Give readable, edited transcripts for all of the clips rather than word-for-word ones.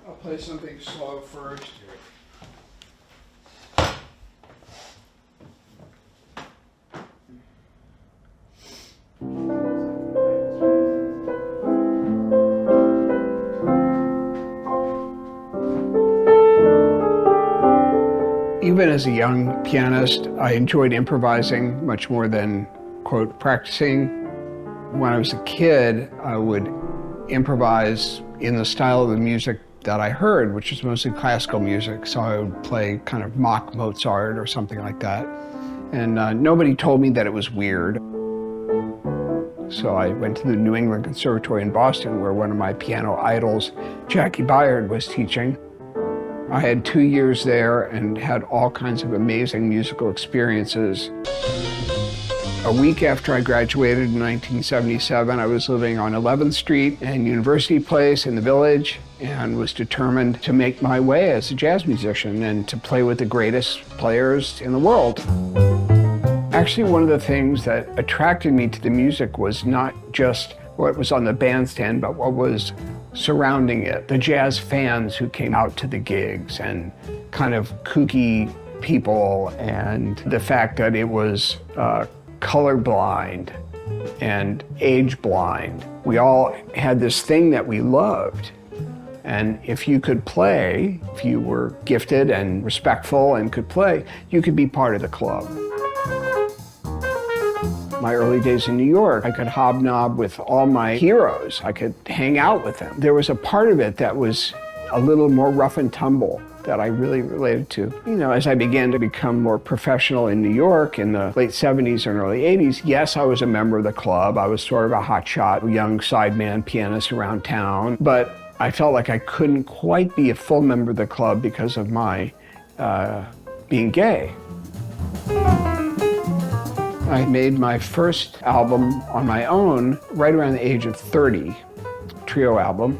I'll play something slow first. Even as a young pianist, I enjoyed improvising much more than, quote, practicing. When I was a kid, I would improvise in the style of the music that I heard, which was mostly classical music. So I would play kind of mock Mozart or something like that. And nobody told me that it was weird. So I went to the New England Conservatory in Boston, where one of my piano idols, Jackie Byard, was teaching. I had 2 years there and had all kinds of amazing musical experiences. A week after I graduated in 1977, I was living on 11th Street and University Place in the Village, and was determined to make my way as a jazz musician and to play with the greatest players in the world. Actually, one of the things that attracted me to the music was not just what was on the bandstand, but what was surrounding it. The jazz fans who came out to the gigs, and kind of kooky people, and the fact that it was colorblind and age blind. We all had this thing that we loved. And if you could play, if you were gifted and respectful and could play, you could be part of the club. My early days in New York, I could hobnob with all my heroes. I could hang out with them. There was a part of it that was a little more rough and tumble that I really related to. You know, as I began to become more professional in New York in the late 70s and early 80s, yes, I was a member of the club. I was sort of a hotshot, young sideman pianist around town, but I felt like I couldn't quite be a full member of the club because of my being gay. I made my first album on my own right around the age of 30, trio album,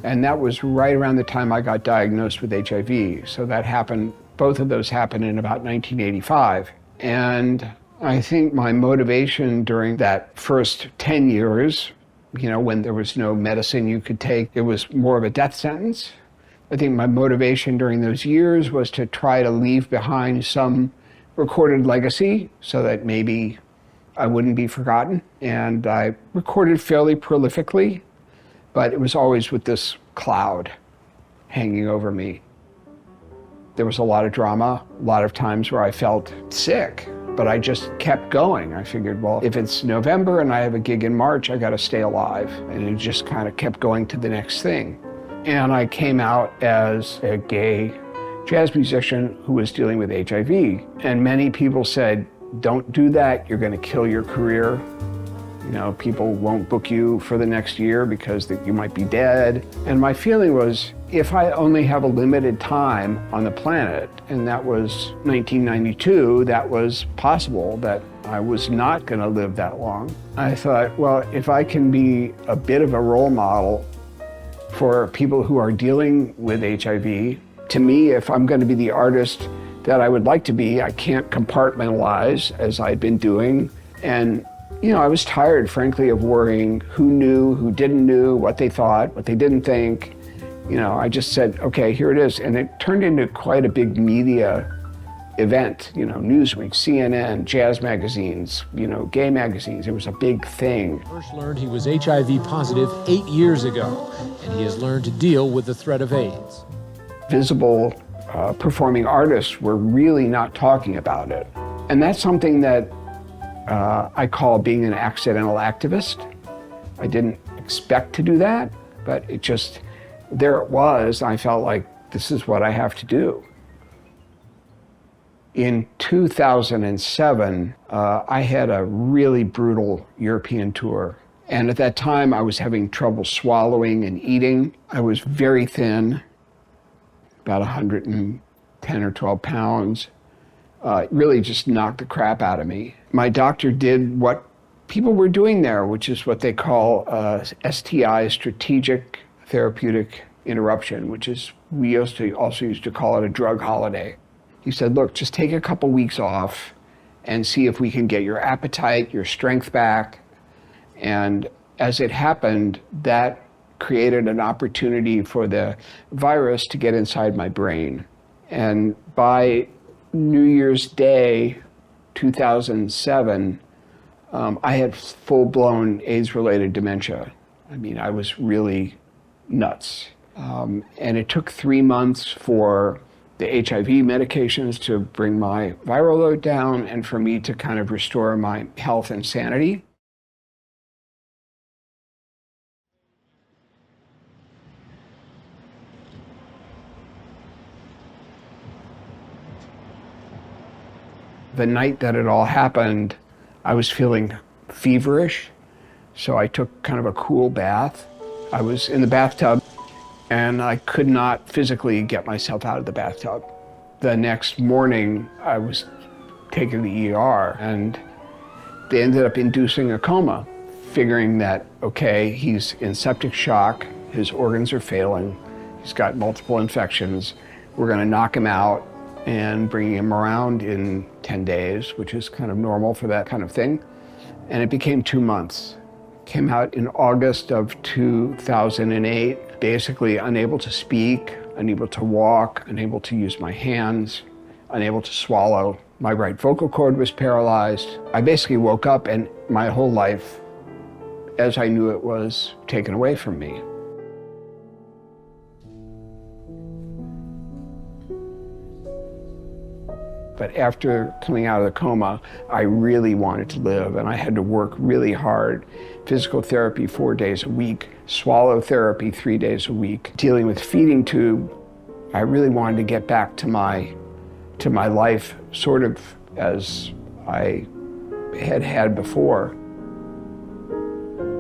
and that was right around the time I got diagnosed with HIV. So that happened, both of those happened in about 1985. And I think my motivation during that first 10 years, you know, when there was no medicine you could take, it was more of a death sentence. I think my motivation during those years was to try to leave behind some recorded legacy so that maybe I wouldn't be forgotten. And I recorded fairly prolifically, but it was always with this cloud hanging over me. There was a lot of drama, a lot of times where I felt sick, but I just kept going. I figured, well, if it's November and I have a gig in March, I gotta stay alive. And it just kind of kept going to the next thing. And I came out as a gay jazz musician who was dealing with HIV. And many people said, don't do that, you're gonna kill your career. You know, people won't book you for the next year because you might be dead. And my feeling was, if I only have a limited time on the planet, and that was 1992, that was possible, that I was not gonna live that long. I thought, well, if I can be a bit of a role model for people who are dealing with HIV, to me, if I'm gonna be the artist that I would like to be, I can't compartmentalize as I'd been doing. And you know, I was tired, frankly, of worrying who knew, who didn't know, what they thought, what they didn't think. You know, I just said, okay, here it is. And it turned into quite a big media event. You know, Newsweek, CNN, jazz magazines, you know, gay magazines. It was a big thing. Hersch learned he was HIV positive 8 years ago, and he has learned to deal with the threat of AIDS. Visible performing artists were really not talking about it. And that's something that I call being an accidental activist. I didn't expect to do that, but it just, there it was. I felt like this is what I have to do. In 2007, I had a really brutal European tour. And at that time, I was having trouble swallowing and eating. I was very thin, about 110 or 12 pounds. It really just knocked the crap out of me. My doctor did what people were doing there, which is what they call STI, strategic therapeutic interruption, which is, we also used to call it a drug holiday. He said, look, just take a couple weeks off and see if we can get your appetite, your strength back. And as it happened, that created an opportunity for the virus to get inside my brain. And by New Year's Day, 2007, I had full-blown AIDS-related dementia. I mean, I was really nuts. And it took 3 months for the HIV medications to bring my viral load down and for me to kind of restore my health and sanity. The night that it all happened, I was feeling feverish, so I took kind of a cool bath. I was in the bathtub, and I could not physically get myself out of the bathtub. The next morning, I was taken to the ER, and they ended up inducing a coma, figuring that, okay, he's in septic shock, his organs are failing, he's got multiple infections, we're gonna knock him out and bring him around in 10 days, which is kind of normal for that kind of thing. And it became 2 months. Came out in August of 2008, basically unable to speak, unable to walk, unable to use my hands, unable to swallow. My right vocal cord was paralyzed. I basically woke up and my whole life, as I knew it, was taken away from me. But after coming out of the coma, I really wanted to live, and I had to work really hard. Physical therapy 4 days a week, swallow therapy 3 days a week, dealing with feeding tube. I really wanted to get back to my life sort of as I had before.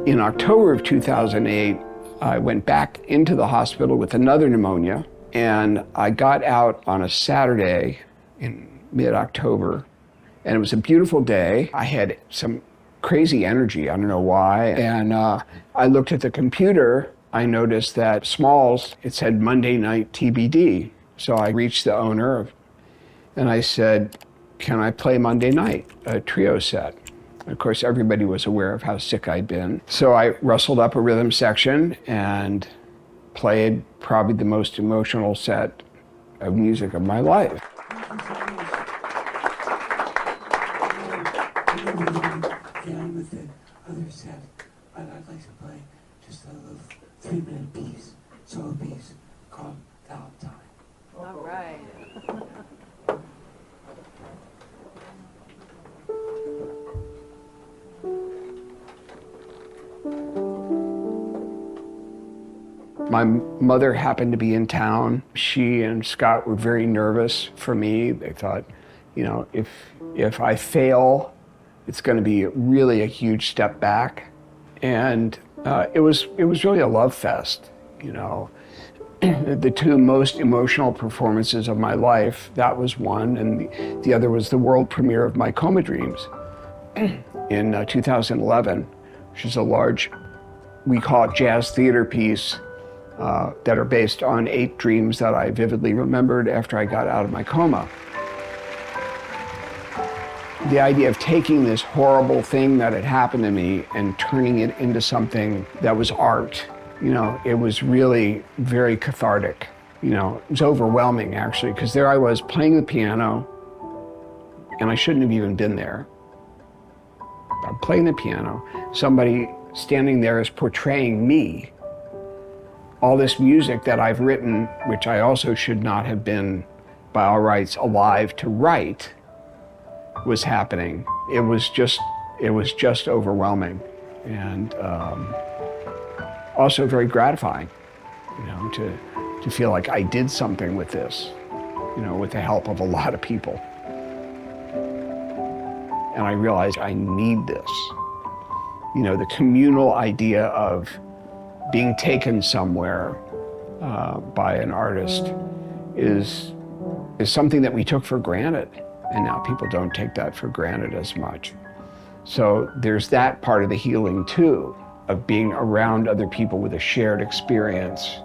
In October of 2008, I went back into the hospital with another pneumonia, and I got out on a Saturday in mid-October, and it was a beautiful day. I had some crazy energy, I don't know why, and I looked at the computer. I noticed that Smalls, it said Monday night TBD. So I reached the owner and I said, can I play Monday night, a trio set? Of course, everybody was aware of how sick I'd been. So I rustled up a rhythm section and played probably the most emotional set of music of my life. And with the other set, I'd like to play just a little 3-minute piece, solo piece called Valentine. All right. My mother happened to be in town. She and Scott were very nervous for me. They thought, you know, if I fail, it's going to be really a huge step back. And it was really a love fest, you know. The two most emotional performances of my life, that was one, and the other was the world premiere of my Coma Dreams in 2011, which is a large, we call it jazz theater piece, that are based on 8 dreams that I vividly remembered after I got out of my coma. The idea of taking this horrible thing that had happened to me and turning it into something that was art, you know, it was really very cathartic. You know, it was overwhelming actually, because there I was playing the piano, and I shouldn't have even been there. I'm playing the piano, somebody standing there is portraying me. All this music that I've written, which I also should not have been, by all rights, alive to write, was happening. It was just overwhelming, and also very gratifying, you know, to feel like I did something with this, you know, with the help of a lot of people. And I realized I need this. You know, the communal idea of being taken somewhere by an artist is something that we took for granted. And now people don't take that for granted as much. So there's that part of the healing too, of being around other people with a shared experience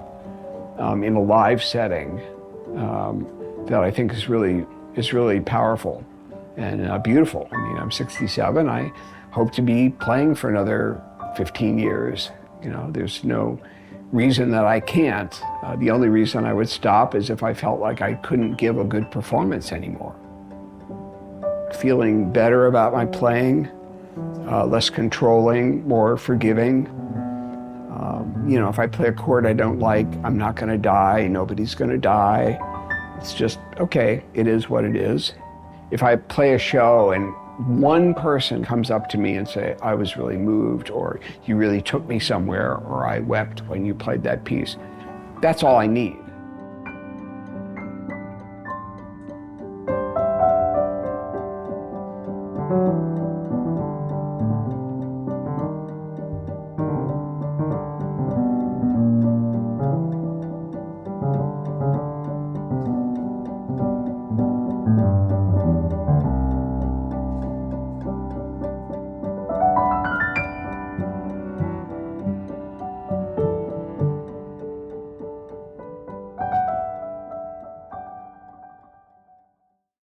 in a live setting that I think is really powerful and beautiful. I mean, I'm 67. I hope to be playing for another 15 years. You know, there's no reason that I can't. The only reason I would stop is if I felt like I couldn't give a good performance anymore. Feeling better about my playing, less controlling, more forgiving. You know, if I play a chord I don't like, I'm not going to die, nobody's going to die. It's just, okay, it is what it is. If I play a show and one person comes up to me and say, I was really moved, or you really took me somewhere, or I wept when you played that piece, that's all I need.